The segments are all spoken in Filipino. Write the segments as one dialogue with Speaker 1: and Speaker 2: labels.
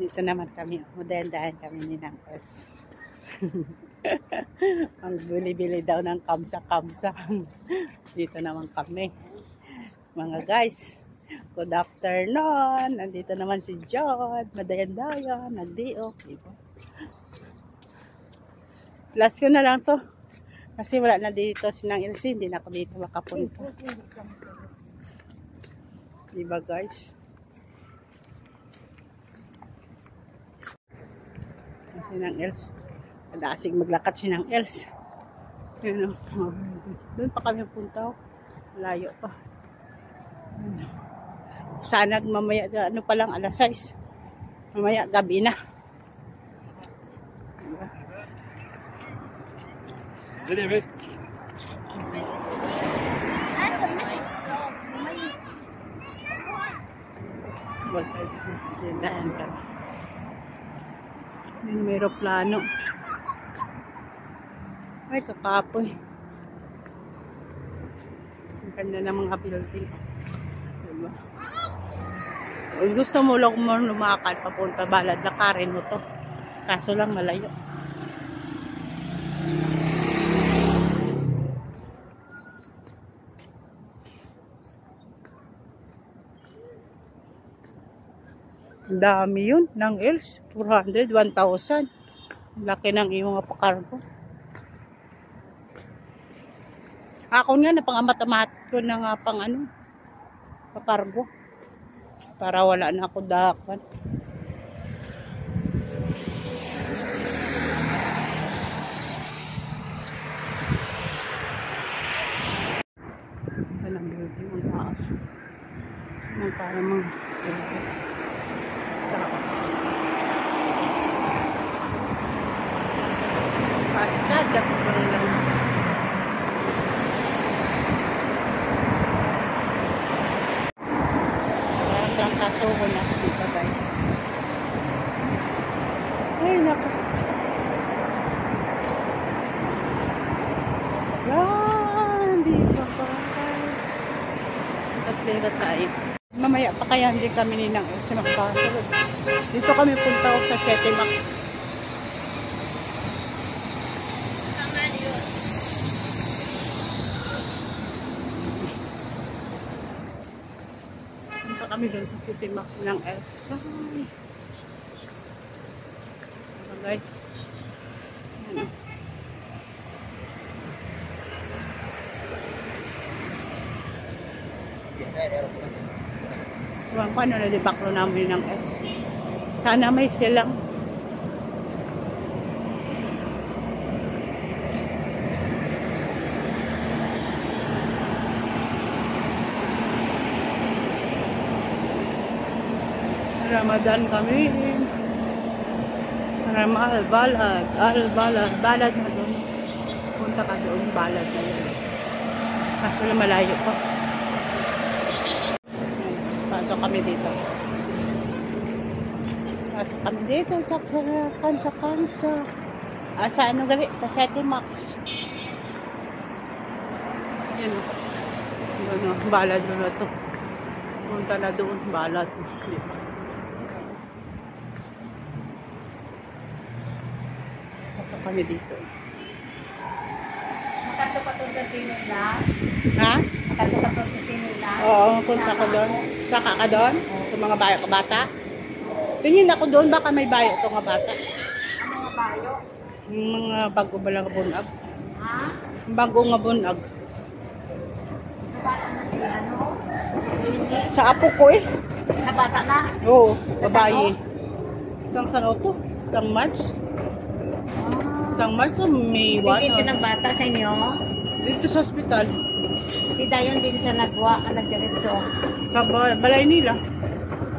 Speaker 1: Dito naman kami. Model-dahan kami ni Nang S. Ang bili-bili daw ng kamsa-kamsa. Dito naman kami. Mga guys, good afternoon. Nandito naman si John. Madayan-dayan. Nagdiok. Diba? Last ko na lang to. Kasi wala na dito si Nang Elsie. Hindi na ako dito makapunta. Diba guys? Si Nang Els. Madasig maglakad si Nang Els. Yun o. Doon pa kami punta. Malayo pa. Sana mamaya, ano pa lang, alas 6. Mamaya, gabi na.
Speaker 2: Diba?
Speaker 1: Guys, tindahan ka. May aeroplano. Ay, kakapoy. Ang ganda ng mga building. Diba? Kung gusto mo lang lumakad papunta balad, lakarin mo to. Kaso lang malayo. Dami yun. Nang Els. 400, 1,000. Laki ng iyong mga pakargo. Ako nga, napang-amat-amat ko na nga pang ano, pakargo. Para wala na ako dakan. Ito ng building ang taas. Para mga Pascal, dapat ko lang. Parang trangkaso ko na dito guys. Ay, naku. Yan, dito guys. Nagpera tayo. Mamaya pa kaya hindi kami ni Nang Elsie magkasunod. Dito kami punta sa 7 Max. Punta kami dun sa City Max ng Elsa. So guys. Ayan. Ewan ko ano na di baklo namin ng S. Sana may silang. Ramadan kami. Balad. Balad na doon. Punta ka doon, balad na yun. Kaso na malayo pa. Pasok kami dito. Pasok kami dito sa kansa. Sa ano gali? Sa 7 Max. Yan o. Ano, balad na to. Punta na doon, balad. Pasok kami dito.
Speaker 3: Makato ka to sa Sinula?
Speaker 1: Ha?
Speaker 3: Makato ka to sa Sinula?
Speaker 1: Oo, punta ko doon. Saka ka doon? Sa mga bayo ka bata? Tingin ako doon, baka may bayo ito nga bata.
Speaker 3: Ang mga bayo?
Speaker 1: Yung mga bago ba lang bunag?
Speaker 3: Ha?
Speaker 1: Bago nga bunag.
Speaker 3: Nabata na si ano?
Speaker 1: Sa apo ko eh.
Speaker 3: Nabata na?
Speaker 1: Oo, babae. Isang sano to? Isang March? Isang March o May 1?
Speaker 3: Hindi siya nagbata sa inyo?
Speaker 1: Dito sa hospital.
Speaker 3: Di dayon din siya nagdiretso.
Speaker 1: Sa balay nila.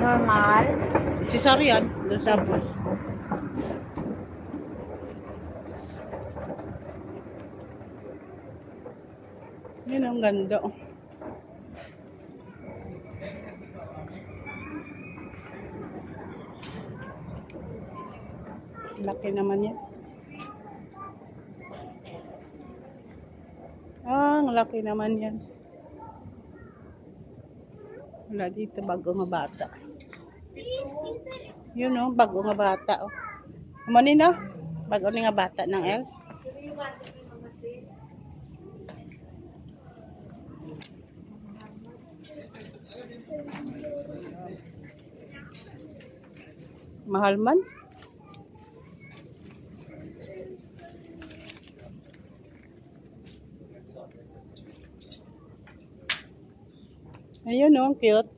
Speaker 3: Normal?
Speaker 1: Cesarean. Doon sa bus. Yan ang ganda. Laki naman yan. Ang laki naman yan. Wala dito bago nga bata. Yun oh, bago nga bata oh. Mani na, bago ni nga bata ng elf. Mahal man. Ayun oh, cute.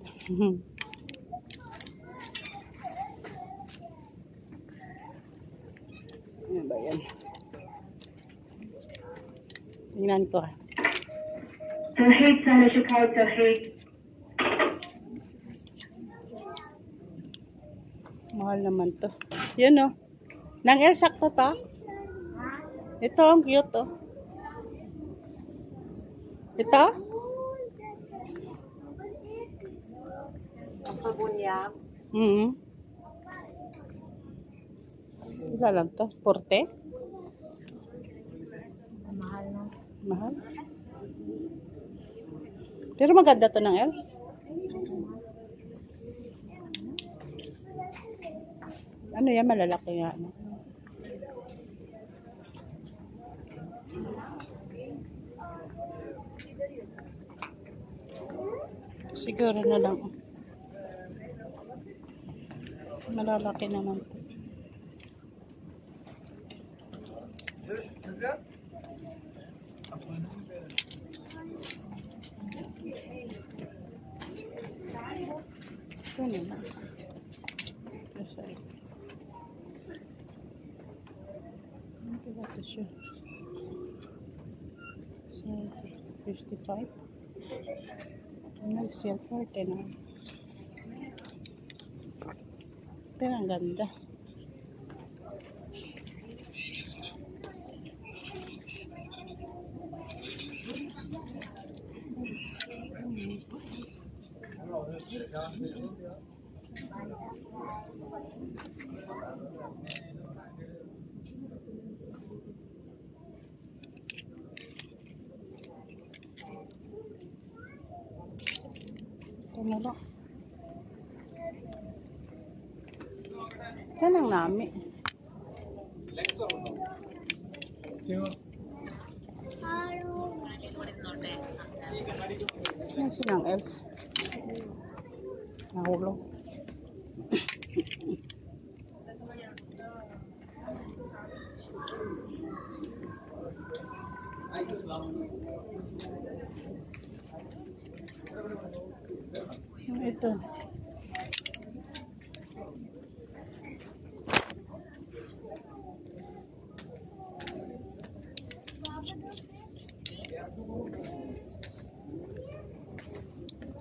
Speaker 1: Ano ba yan? Tingnan ko.
Speaker 2: توحيد سهل شكرا توحيد.
Speaker 1: Mahal naman to. Yun oh. Nang El, sakto to. Ito, ang cute oh. Ito?
Speaker 3: Ang pabunyag.
Speaker 1: Ilan lang to? 40?
Speaker 3: Mahal no.
Speaker 1: Mahal. Pero maganda to ng Els. Ano yan? Malalaki nga. Ano? Siguro na lang. Malalaki naman to. Ano na? Sorry. Ano ba ito siya? So, 55. Nag-sale 40 na. Pero ang ganda. Ito na lang. Diyan ang nami. Ano silang else? Nahulog. Ito.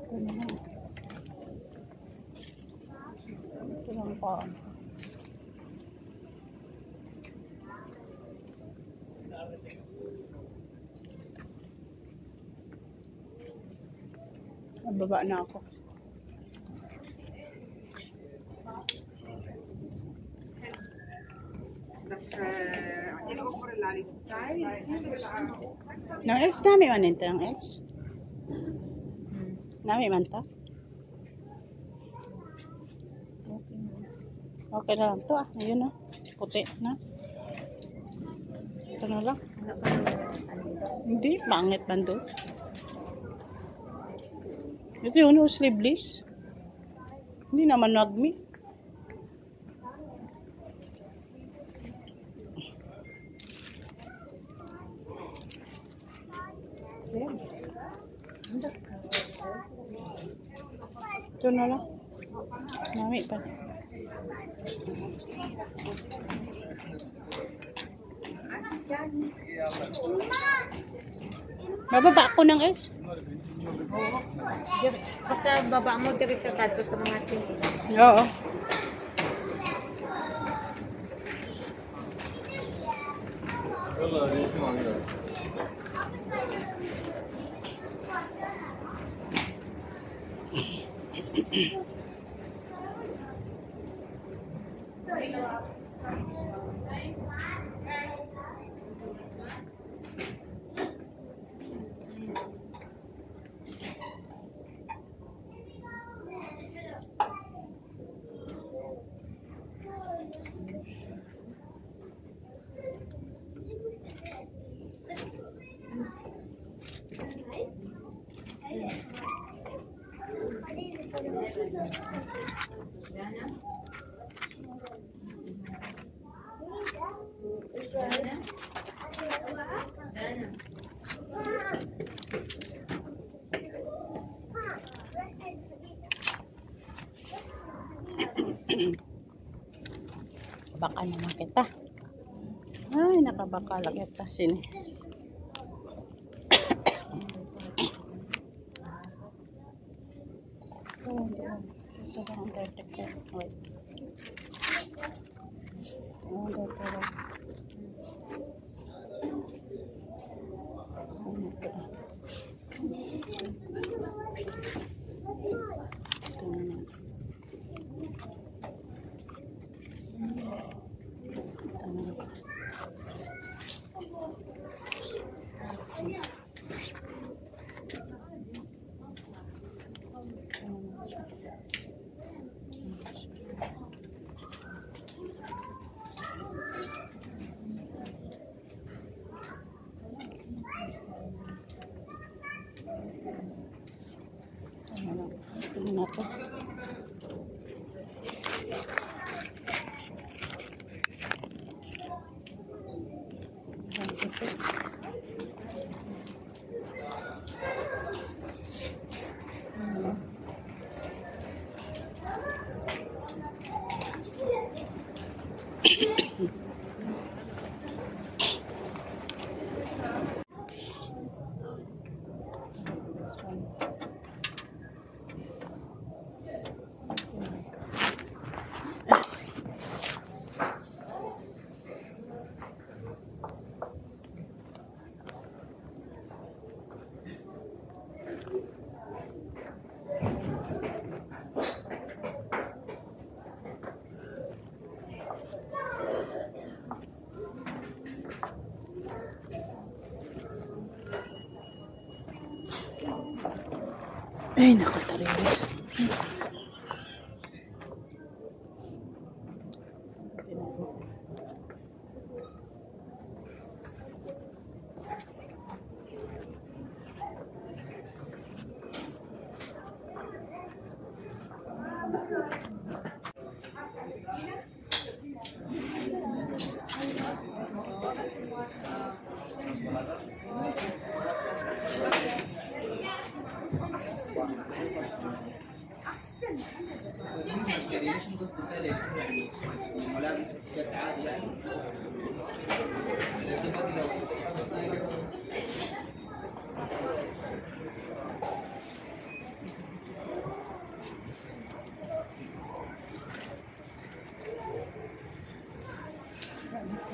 Speaker 1: Ito na lang. Ito lang pa. Nababa na ako. Nang else nami man ito ang else. Nami man ta. Okay na lang to ah. Ayun na. Puti na. Ito na lang. Hindi. Pangit man doon. Ito yung sleeveless. Hindi naman nagmi. Ito na lang. Nami pa. Bababa ako ng Els.
Speaker 3: Pagka baba mo, direct ka kadto sa mga tingin.
Speaker 1: Oo. Baka naman kita. Ay, nakabaka lang kita. Sini. Ito lang ang vertical. Wait. Ito ang vertical. Ito na po. Ay, nakatariwas.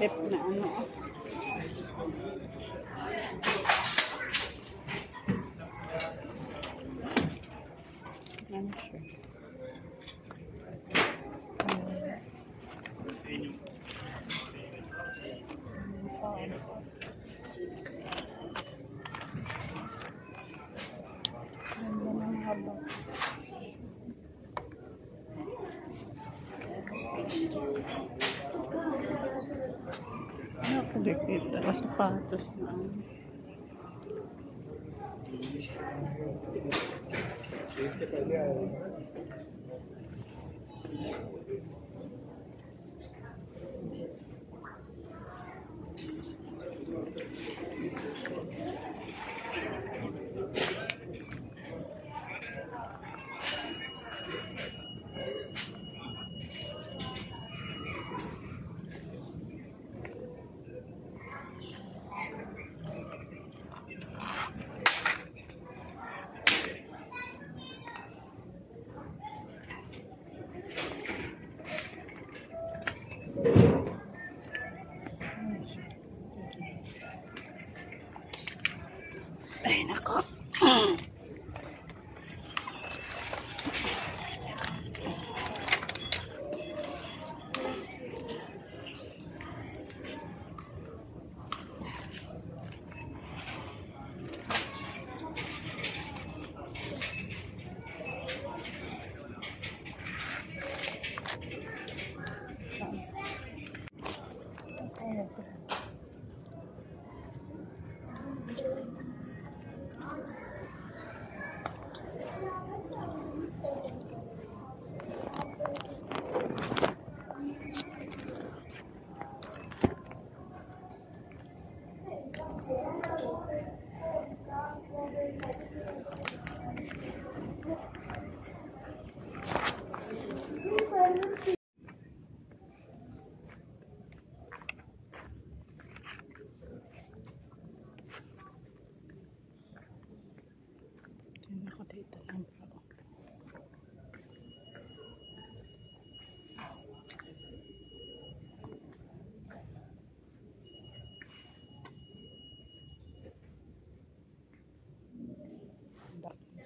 Speaker 1: Pep na ano. Nakadikit na sapatos na.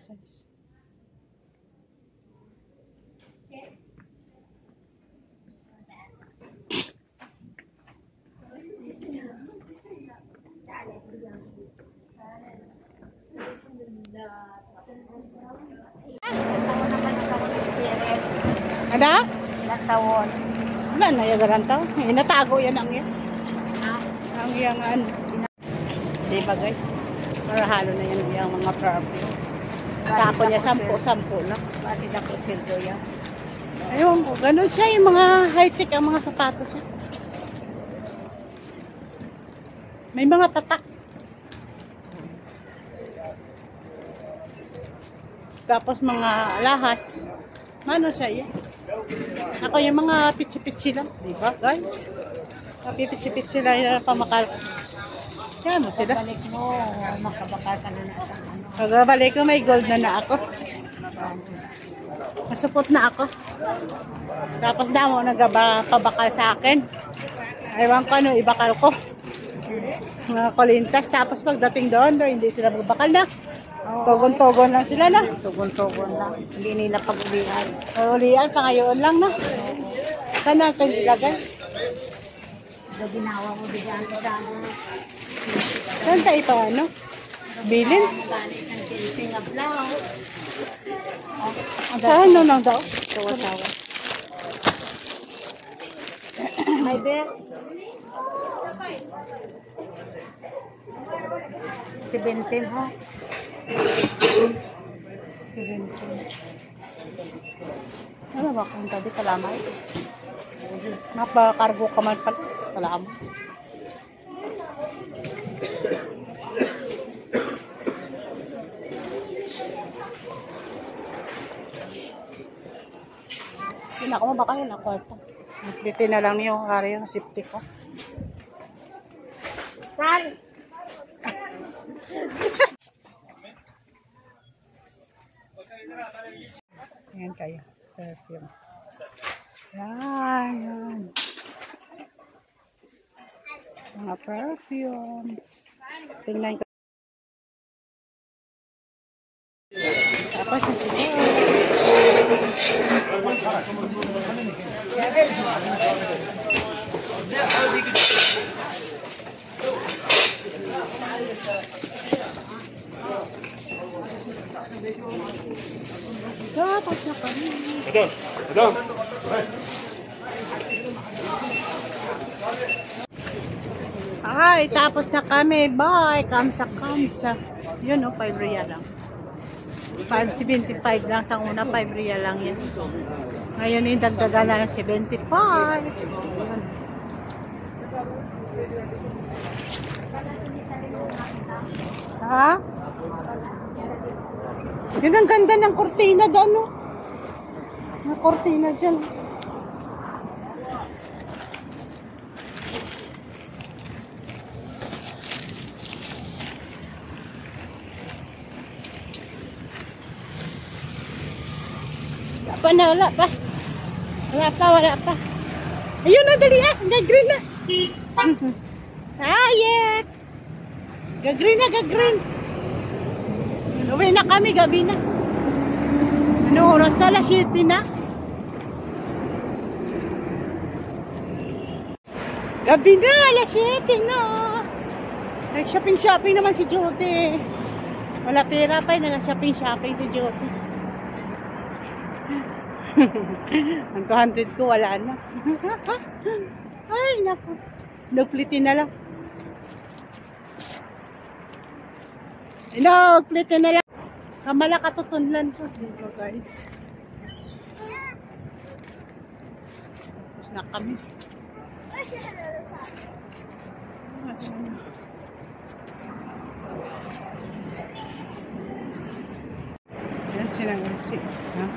Speaker 1: size.
Speaker 3: Taon naman ang CRF.
Speaker 1: Ada?
Speaker 3: Ilang taon?
Speaker 1: Wala na yagaran tao. Inatago yan ang yan.
Speaker 3: Ha?
Speaker 1: Ang yang ano. Diba guys? Marahalo na yan yung mga perfume. Sako niya 10 na.
Speaker 3: Bakit ako sildo yan?
Speaker 1: Ayun ko, ganun siya yung mga high-tech ang mga sapatos niya. May mga tatak. Tapos mga lahas. Ano siya yan? Ako yung mga pitsi-pitsi lang. Diba guys? Pitsi-pitsi lang yung pamakal. Yan mo sila.
Speaker 3: Balik mo, makabakal ka na sa ano.
Speaker 1: Pagbabalik ko, may gold na ako. Masupot na ako. Tapos na mo nagpabakal sa akin. Ewan ko ano, ibakal ko. Mga kulintas. Tapos pagdating doon, hindi sila magbakal na. Togon-togon lang sila na.
Speaker 3: Tugon-tugon lang. Hindi nila pag-ulian.
Speaker 1: Ulian, pangayoon lang na. Saan natin ilagay?
Speaker 3: Ito ginawa mo bigyan sa ano.
Speaker 1: Saan tayo ito ano? Bilin?
Speaker 3: Ganit ng kinsing of blouse.
Speaker 1: Saan no lang daw?
Speaker 3: Tawa-tawa. May bet. 17 ha?
Speaker 1: 17. Ano ba kung tabi kalamay? Napakargo ka man pala. Kalamay. Hindi ako mabaka yun. Kwarta. Nagpiti na lang niyo. Kari yung safety ko.
Speaker 3: Saan?
Speaker 1: Ayan kayo. Perfume. Yan. Mga perfume. Tingnan ko. Tapos na sila. Tapos na kami. Ay, tapos na kami. Bye. Kamsa. Yun o, 5 real lang. 5.75 lang sa una, 5 real lang yan. Ngayon yung dagdagan na ng 75. Yun. Ha? Yun ang ganda ng kortina doon, no? Ang kortina dyan. Wala pa. Wala pa. Ayun na, dali ah. Gag-green na. Hayek. Gag-green na, gag-green. Uwi na kami, gabi na. Ano oras na? Alas 7 na. Gabi na, alas 7 na. Nag-shopping naman si Jody. Wala pera pa, nag-shopping si Jody. Ang 200 ko, wala na. Ay, naku. Nagplitin na lang. Nagplitin na lang. Kamala katutunlan ko. Dito guys. Tapos na kami. Yan sinangisi. Ha?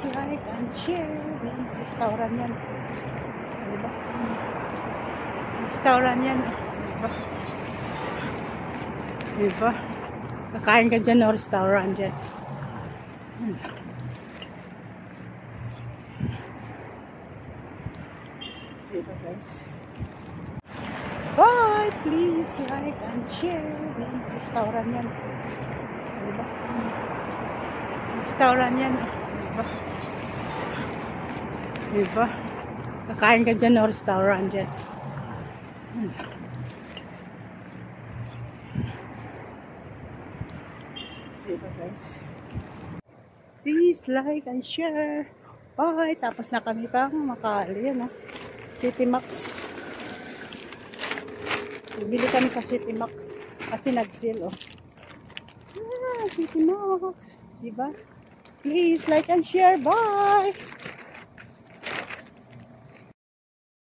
Speaker 1: Please like and share. Yan, restaurant yan. Diba? Restaurant yan. Diba? Diba? Kakain ka dyan o restaurant dyan. Diba guys? Bye! Please like and share. Yan, restaurant yan. Diba? Restaurant yan. Diba? Diba? Kakain ka dyan o restaurant dyan. Diba guys? Please like and share. Bye! Tapos na kami pang makali. Yan, City Max. Bili kami sa City Max. Kasi nag-sale, City Max. Diba? Please like and share. Bye!